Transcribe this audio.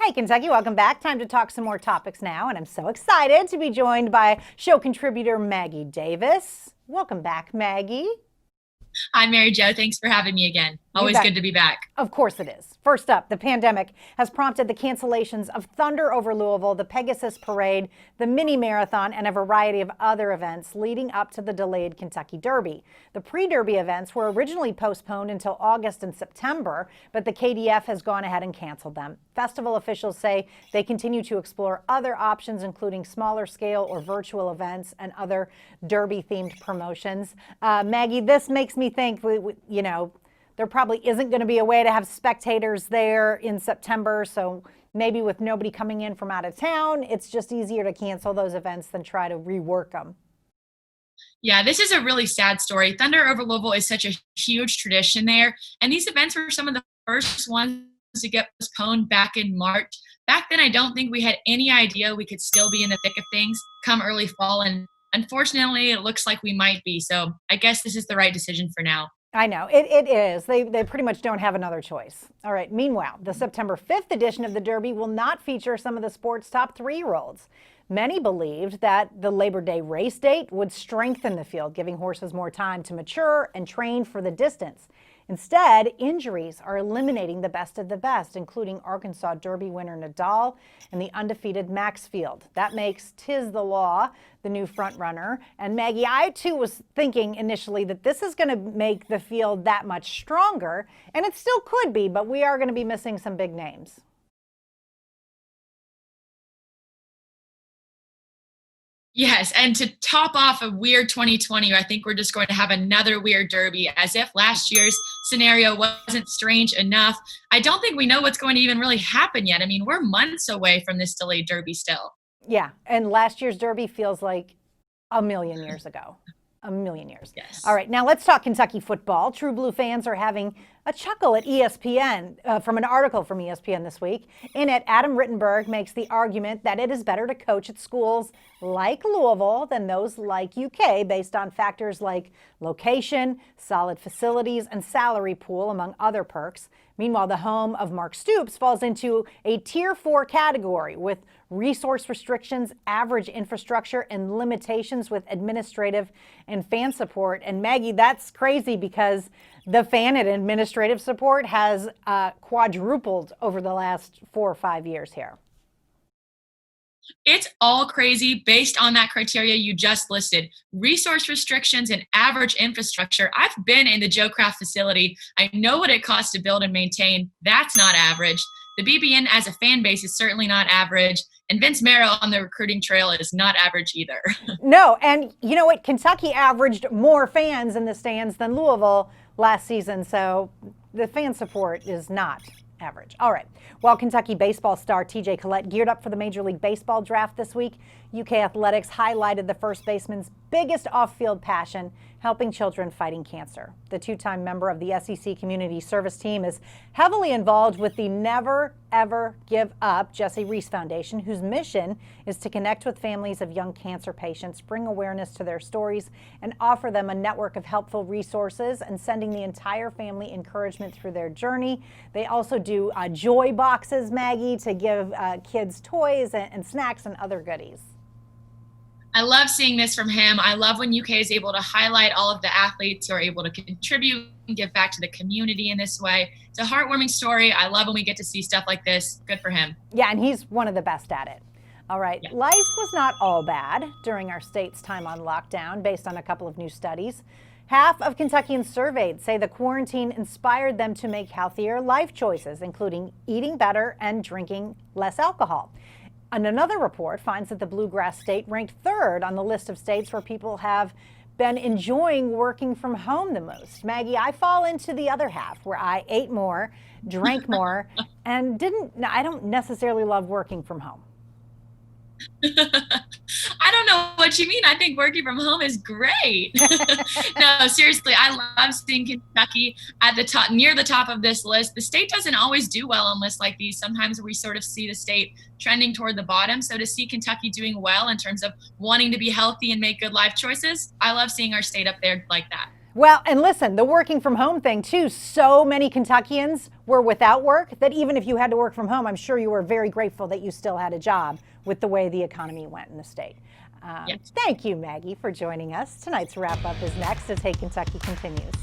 Hey, Kentucky, welcome back. Time to talk some more topics now, and I'm so excited to be joined by show contributor Maggie Davis. Welcome back, Maggie. Hi, Mary Jo. Thanks for having me again. You Always bet. good to be back. Of course it is. First up, the pandemic has prompted the cancellations of Thunder over Louisville, the Pegasus Parade, the mini marathon, and a variety of other events leading up to the delayed Kentucky Derby. The pre-Derby events were originally postponed until August and September, but the KDF has gone ahead and canceled them. Festival officials say they continue to explore other options, including smaller scale or virtual events and other Derby-themed promotions. Maggie, this makes me think, there probably isn't going to be a way to have spectators there in September. So maybe with nobody coming in from out of town, it's just easier to cancel those events than try to rework them. Yeah, this is a really sad story. Thunder over Louisville is such a huge tradition there. And these events were some of the first ones to get postponed back in March. Back then, I don't think we had any idea we could still be in the thick of things come early fall. And unfortunately, it looks like we might be. So I guess this is the right decision for now. I know, it is. They pretty much don't have another choice. All right, meanwhile, the September 5th edition of the Derby will not feature some of the sport's top 3-year-olds. Many believed that the Labor Day race date would strengthen the field, giving horses more time to mature and train for the distance. Instead, injuries are eliminating the best of the best, including Arkansas Derby winner Nadal and the undefeated Maxfield. That makes Tiz the Law the new front runner. And Maggie, I too was thinking initially that this is going to make the field that much stronger, and it still could be, but we are going to be missing some big names. Yes, and to top off a weird 2020, I think we're just going to have another weird Derby, as if last year's scenario wasn't strange enough. I don't think we know what's going to even really happen yet. I mean, we're months away from this delayed Derby still. Yeah, and last year's Derby feels like a million years ago. A million years. Yes. All right, now let's talk Kentucky football. True Blue fans are having a chuckle at ESPN from an article from ESPN this week. In it, Adam Rittenberg makes the argument that it is better to coach at schools like Louisville than those like UK based on factors like location, solid facilities, and salary pool, among other perks. Meanwhile, the home of Mark Stoops falls into a Tier 4 category with resource restrictions, average infrastructure, and limitations with administrative and fan support. And Maggie, that's crazy because the fan and administrative support has quadrupled over the last 4 or 5 years here. It's all crazy based on that criteria you just listed. Resource restrictions and average infrastructure. I've been in the Joe Kraft facility. I know what it costs to build and maintain. That's not average. The BBN as a fan base is certainly not average. And Vince Merrill on the recruiting trail is not average either. No, and you know what? Kentucky averaged more fans in the stands than Louisville last season, so the fan support is not average. All right. While Kentucky baseball star TJ Collette geared up for the Major League Baseball draft this week, UK Athletics highlighted the first baseman's biggest off-field passion, helping children fighting cancer. The two-time member of the SEC Community Service Team is heavily involved with the Never Ever Give Up Jesse Reese Foundation, whose mission is to connect with families of young cancer patients, bring awareness to their stories, and offer them a network of helpful resources and sending the entire family encouragement through their journey. They also do joy boxes, Maggie, to give kids toys and snacks and other goodies. I love seeing this from him. I love when UK is able to highlight all of the athletes who are able to contribute and give back to the community in this way. It's a heartwarming story. I love when we get to see stuff like this. Good for him. Yeah, and he's one of the best at it. All right, Yeah. Life was not all bad during our state's time on lockdown, based on a couple of new studies. Half of Kentuckians surveyed say the quarantine inspired them to make healthier life choices, including eating better and drinking less alcohol. And another report finds that the Bluegrass state ranked third on the list of states where people have been enjoying working from home the most. Maggie, I fall into the other half where I ate more, drank more, and I don't necessarily love working from home. I don't know what you mean. I think working from home is great. No, seriously, I love seeing Kentucky at the top, near the top of this list. The state doesn't always do well on lists like these. Sometimes we sort of see the state trending toward the bottom. So to see Kentucky doing well in terms of wanting to be healthy and make good life choices, I love seeing our state up there like that. Well, and listen, the working from home thing too, so many Kentuckians were without work that even if you had to work from home, I'm sure you were very grateful that you still had a job with the way the economy went in the state. Yes. Thank you, Maggie, for joining us. Tonight's wrap up is next as Hey Kentucky continues.